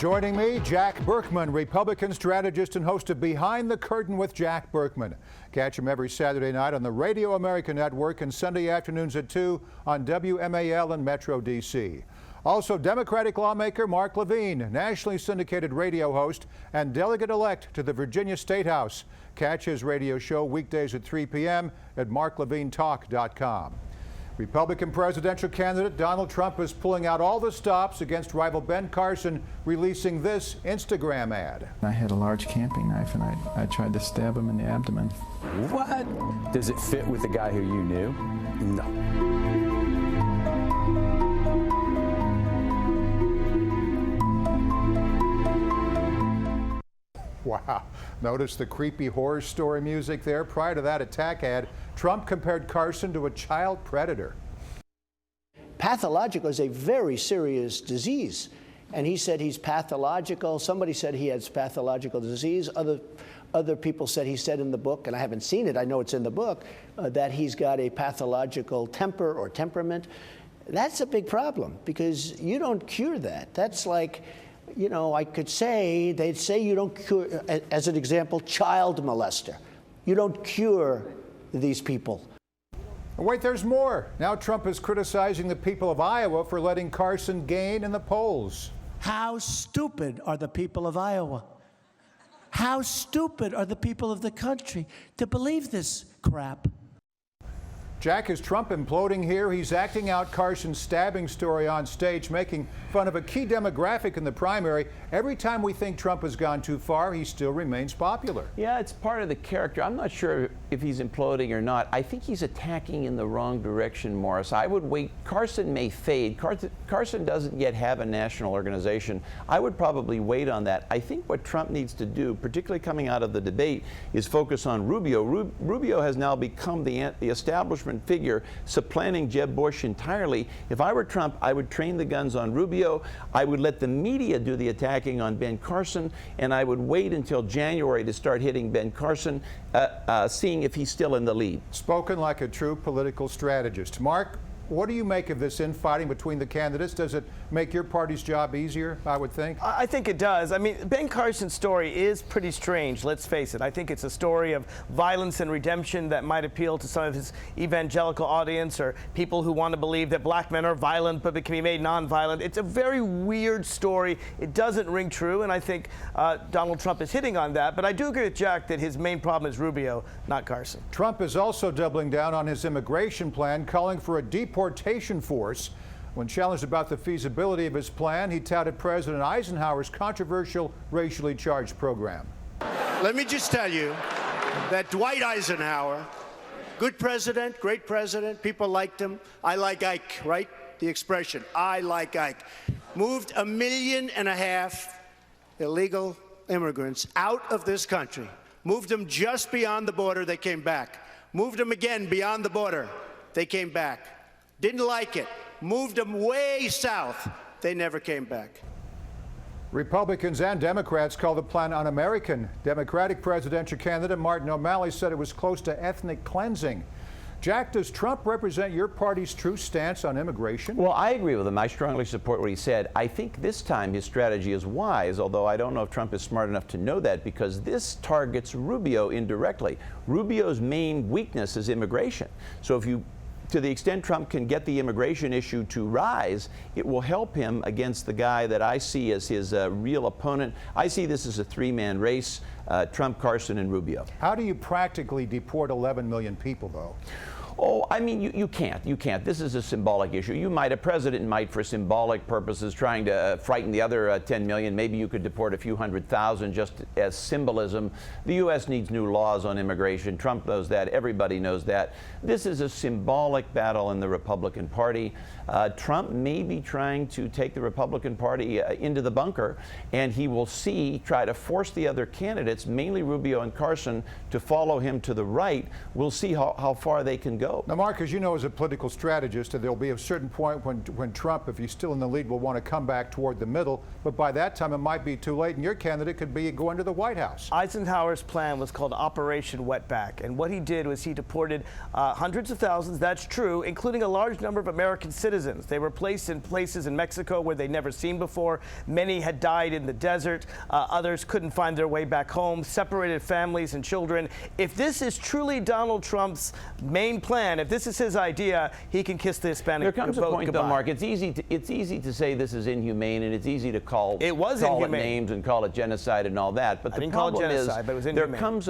Joining me, Jack Burkman, Republican strategist and host of Behind the Curtain with Jack Burkman. Catch him every Saturday night on the Radio America Network and Sunday afternoons at 2 on WMAL in Metro D.C. Also, Democratic lawmaker Mark Levine, nationally syndicated radio host and delegate-elect to the Virginia State House. Catch his radio show weekdays at 3 p.m. at marklevinetalk.com. Republican presidential candidate Donald Trump is pulling out all the stops against rival Ben Carson, releasing this Instagram ad. I had a large camping knife and I tried to stab him in the abdomen. What? Does it fit with the guy who you knew? No. Wow. Notice the creepy horror story music there. Prior to that attack ad, Trump compared Carson to a child predator. Pathological is a very serious disease. And he said he's pathological. Somebody said he has pathological disease. Other people said he said in the book, and I haven't seen it, I know it's in the book, that he's got a pathological temper or temperament. That's a big problem because you don't cure that. That's like, you know, I could say, they'd say you don't cure, as an example, child molester. You don't cure these people. Wait, there's more. Now Trump is criticizing the people of Iowa for letting Carson gain in the polls. How stupid are the people of Iowa? How stupid are the people of the country to believe this crap? Jack, is Trump imploding here? He's acting out Carson's stabbing story on stage, making fun of a key demographic in the primary. Every time we think Trump has gone too far, he still remains popular. Yeah, it's part of the character. I'm not sure if he's imploding or not. I think he's attacking in the wrong direction, Morris. I would wait. Carson may fade. Carson doesn't yet have a national organization. I would probably wait on that. I think what Trump needs to do, particularly coming out of the debate, is focus on Rubio. Rubio has now become the establishment figure, supplanting Jeb Bush entirely. If I were Trump, I would train the guns on Rubio. I would let the media do the attacking on Ben Carson, and I would wait until January to start hitting Ben Carson, seeing if he's still in the lead. Spoken like a true political strategist. Mark, what do you make of this infighting between the candidates? Does it make your party's job easier, I would think? I think it does. I mean, Ben Carson's story is pretty strange, let's face it. I think it's a story of violence and redemption that might appeal to some of his evangelical audience or people who want to believe that black men are violent but they can be made nonviolent. It's a very weird story. It doesn't ring true, and I think Donald Trump is hitting on that. But I do agree with Jack that his main problem is Rubio, not Carson. Trump is also doubling down on his immigration plan, calling for a deportation force. When challenged about the feasibility of his plan, he touted President Eisenhower's controversial racially charged program. Let me just tell you that Dwight Eisenhower, good president, great president, people liked him. I like Ike, right? The expression, I like Ike. Moved 1.5 million illegal immigrants out of this country. Moved them just beyond the border, they came back. Moved them again beyond the border, they came back. Didn't like it. Moved them way south. They never came back. Republicans and Democrats call the plan un-American. Democratic presidential candidate Martin O'Malley said it was close to ethnic cleansing. Jack, does Trump represent your party's true stance on immigration? Well, I agree with him. I strongly support what he said. I think this time his strategy is wise, although I don't know if Trump is smart enough to know that, because this targets Rubio indirectly. Rubio's main weakness is immigration. So if you to the extent Trump can get the immigration issue to rise, it will help him against the guy that I see as his real opponent. I see this as a three-man race, Trump, Carson, and Rubio. How do you practically deport 11 million people, though? Oh, I mean, you can't. You can't. This is a symbolic issue. A president might, for symbolic purposes, trying to frighten the other 10 million. Maybe you could deport a few 100,000 just as symbolism. The U.S. needs new laws on immigration. Trump knows that. Everybody knows that. This is a symbolic battle in the Republican Party. Trump may be trying to take the Republican Party into the bunker, and he will try to force the other candidates, mainly Rubio and Carson, to follow him to the right. We'll see how far they can go go. Now, Mark, as you know, as a political strategist, there'll be a certain point when Trump, if he's still in the lead, will want to come back toward the middle. But by that time, it might be too late, and your candidate could be going to the White House. Eisenhower's plan was called Operation Wetback. And what he did was he deported hundreds of thousands, that's true, including a large number of American citizens. They were placed in places in Mexico where they'd never seen before. Many had died in the desert. Others couldn't find their way back home, separated families and children. If this is truly Donald Trump's main plan, if this is his idea, he can kiss the Hispanic There comes a point, goodbye. though, Mark. It's easy to say this is inhumane, and it's easy to call it inhumane. names and call it genocide and all that. But I the didn't call it problem genocide, is but it was there inhumane. comes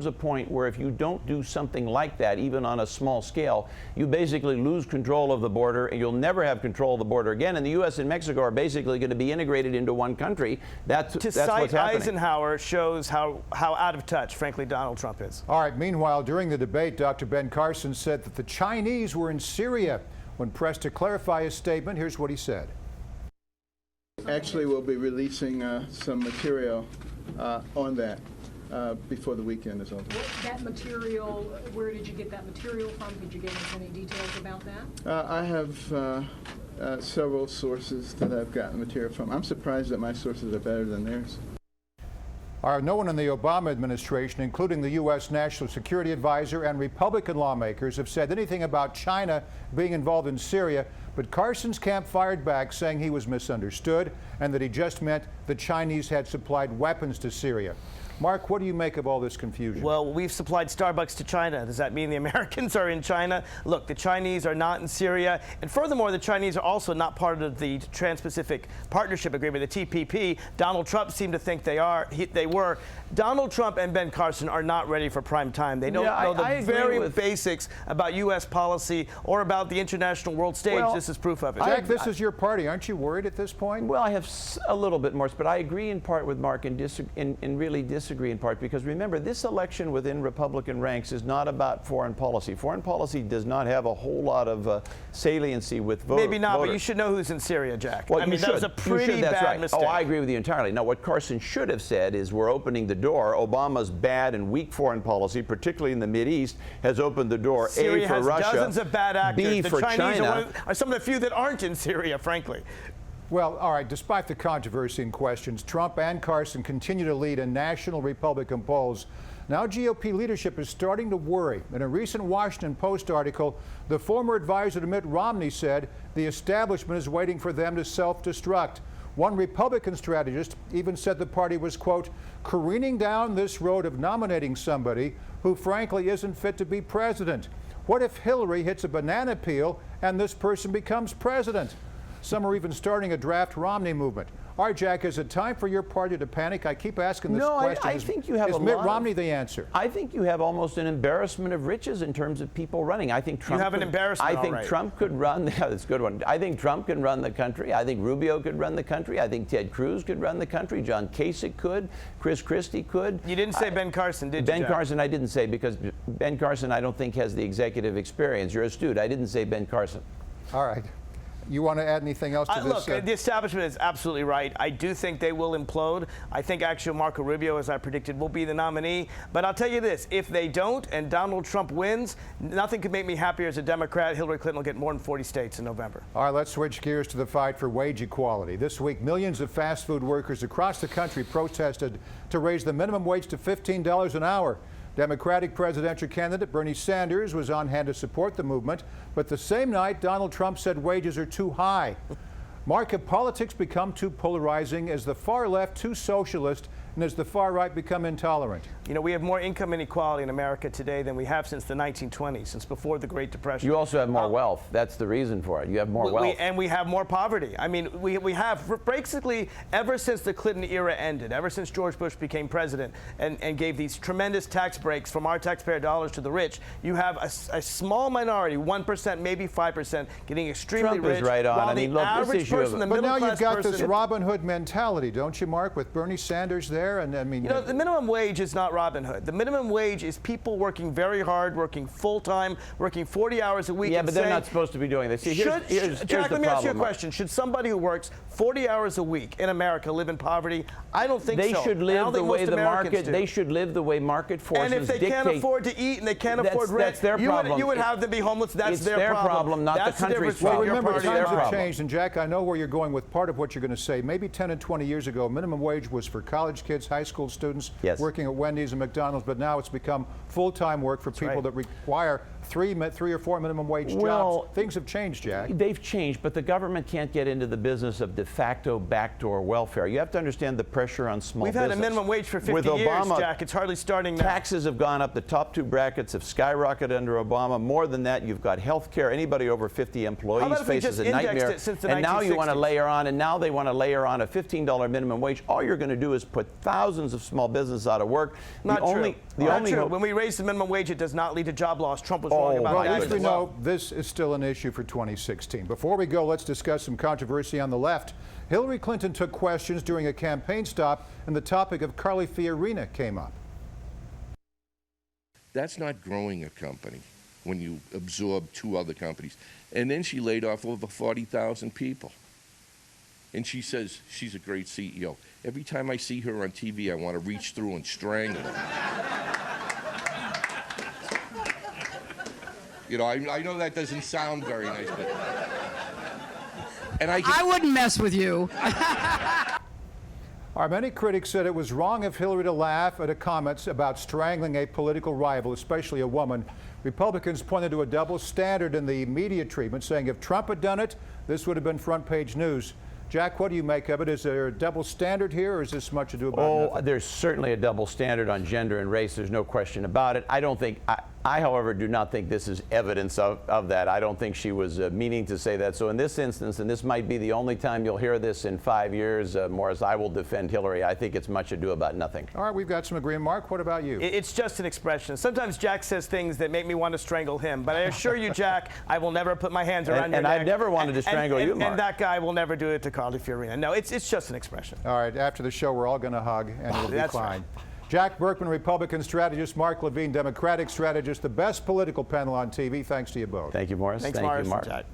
a point where if you don't do something like that, even on a small scale, you basically lose control of the border, and you'll never have control of the border again. And the U.S. and Mexico are basically going to be integrated into one country. That's what's happening. Eisenhower shows how out of touch, frankly, Donald Trump is. All right, meanwhile, during the debate, Dr. Ben Carson said that the Chinese were in Syria. When pressed to clarify his statement, here's what he said. Actually, we'll be releasing some material on that before the weekend is over. That material, where did you get that material from? Could you give us any details about that? I have several sources that I've gotten material from. I'm surprised that my sources are better than theirs. No one in the Obama administration, including the U.S. National Security Advisor and Republican lawmakers, have said anything about China being involved in Syria, but Carson's camp fired back, saying he was misunderstood and that he just meant the Chinese had supplied weapons to Syria. Mark, what do you make of all this confusion? Well, we've supplied Starbucks to China. Does that mean the Americans are in China? Look, the Chinese are not in Syria. And furthermore, the Chinese are also not part of the Trans-Pacific Partnership Agreement, the TPP. Donald Trump seemed to think they were. Donald Trump and Ben Carson are not ready for prime time. They don't know the very basics about U.S. policy or about the international world stage. Well, this is proof of it. Jack, this is your party. Aren't you worried at this point? Well, I have a little bit more, but I agree in part with Mark and really disagree in part, because remember, this election within Republican ranks is not about foreign policy. Foreign policy does not have a whole lot of saliency with voters. Maybe not, but you should know who's in Syria, Jack. Well, I mean, that was a pretty bad mistake. Oh, I agree with you entirely. Now, what Carson should have said is we're opening the door. Obama's bad and weak foreign policy, particularly in the Mideast, has opened the door, Syria A, for has Russia, dozens of bad actors. B, the for Chinese China. are some of the few that aren't in Syria, frankly. Well, all right, despite the controversy and questions, Trump and Carson continue to lead in national Republican polls. Now GOP leadership is starting to worry. In a recent Washington Post article, the former advisor to Mitt Romney said the establishment is waiting for them to self-destruct. One Republican strategist even said the party was, quote, careening down this road of nominating somebody who frankly isn't fit to be president. What if Hillary hits a banana peel and this person becomes president? Some are even starting a draft Romney movement. All right, Jack, is it time for your party to panic? I keep asking this question. I think you have is Mitt Romney the answer? I think you have almost an embarrassment of riches in terms of people running. I think Trump. You have an embarrassment. I think all right. Trump could run. Yeah, that's a good one. I think Trump can run the country. I think Rubio could run the country. I think Ted Cruz could run the country. John Kasich could. Chris Christie could. You didn't say Ben Carson, did you? Ben Jack? Carson, I didn't say, because Ben Carson, I don't think has the executive experience. You're astute. I didn't say Ben Carson. All right. You want to add anything else to this? Look, the establishment is absolutely right. I do think they will implode. I think actually Marco Rubio, as I predicted, will be the nominee. But I'll tell you this, if they don't and Donald Trump wins, nothing could make me happier as a Democrat. Hillary Clinton will get more than 40 states in November. All right, let's switch gears to the fight for wage equality. This week, millions of fast food workers across the country protested to raise the minimum wage to $15 an hour. Democratic presidential candidate Bernie Sanders was on hand to support the movement, but the same night, Donald Trump said wages are too high. Mark, have politics become too polarizing? Is the far left too socialist? And has the far right become intolerant? You know, we have more income inequality in America today than we have since the 1920s, since before the Great Depression. You also have more wealth. That's the reason for it. You have more wealth. And we have more poverty. I mean, we have basically ever since the Clinton era ended, ever since George Bush became president and gave these tremendous tax breaks from our taxpayer dollars to the rich, you have a small minority, 1%, maybe 5%, getting extremely Trump rich. is right on. While I mean, the look, this average issue person, the But middle now class you've got this person, Robin Hood mentality, don't you, Mark, with Bernie Sanders there? there? And I mean, you know, the minimum wage is not Robin Hood. The minimum wage is people working very hard, working full-time, working 40 hours a week. Yeah, and but they're saying, not supposed to be doing this. See, Jack, let me ask you a problem. question. Should somebody who works 40 hours a week in America live in poverty? I don't think They so. should I live don't the think way most the Americans market. do. They should live the way market forces And if they dictate. can't afford to eat and they can't afford rent, that's their problem. You would have them be homeless. That's It's their problem, not the That's country's difference problem. between Well, your remember, party and times our have problem. changed, and Jack, I know where you're going with part of what you're going to say. Maybe 10 and 20 years ago, minimum wage was for college kids, high school students working at Wendy's and McDonald's, but now it's become full-time work for people that require three or four minimum wage jobs. Things have changed, Jack. They've changed, but the government can't get into the business of de facto backdoor welfare. You have to understand the pressure on small business. We've had a minimum wage for 50 With years, Obama, Jack. It's hardly starting now. Taxes have gone up. The top two brackets have skyrocketed under Obama. More than that, you've got health care. Anybody over 50 employees faces a nightmare. And now you want to layer on, and now they want to layer on a $15 minimum wage. All you're going to do is put thousands of small businesses out of work. Not true. When we raise the minimum wage, it does not lead to job loss. Trump was wrong about that. At least we know this is still an issue for 2016. Before we go, let's discuss some controversy on the left. Hillary Clinton took questions during a campaign stop, and the topic of Carly Fiorina came up. That's not growing a company when you absorb two other companies. And then she laid off over 40,000 people. And she says she's a great CEO. Every time I see her on TV, I want to reach through and strangle her. You know, I know that doesn't sound very nice, but... And I wouldn't mess with you. Many critics said it was wrong of Hillary to laugh at comments about strangling a political rival, especially a woman. Republicans pointed to a double standard in the media treatment, saying if Trump had done it, this would have been front page news. Jack, what do you make of it? Is there a double standard here, or is this much ado about nothing? There's certainly a double standard on gender and race. There's no question about it. I, however, do not think this is evidence of that. I don't think she was meaning to say that. So in this instance, and this might be the only time you'll hear this in 5 years, Morris, I will defend Hillary. I think it's much ado about nothing. All right, we've got some agreement. Mark, what about you? It's just an expression. Sometimes Jack says things that make me want to strangle him. But I assure you, Jack, I will never put my hands around your neck. And I've never wanted to strangle you, Mark. And that guy will never do it to Carly Fiorina. No, it's just an expression. All right, after the show, we're all going to hug, and it'll be fine. Right. Jack Burkman, Republican strategist, Mark Levine, Democratic strategist, the best political panel on TV. Thanks to you both. Thank you, Morris. Thanks, Morris. Thank you, Mark. Jack.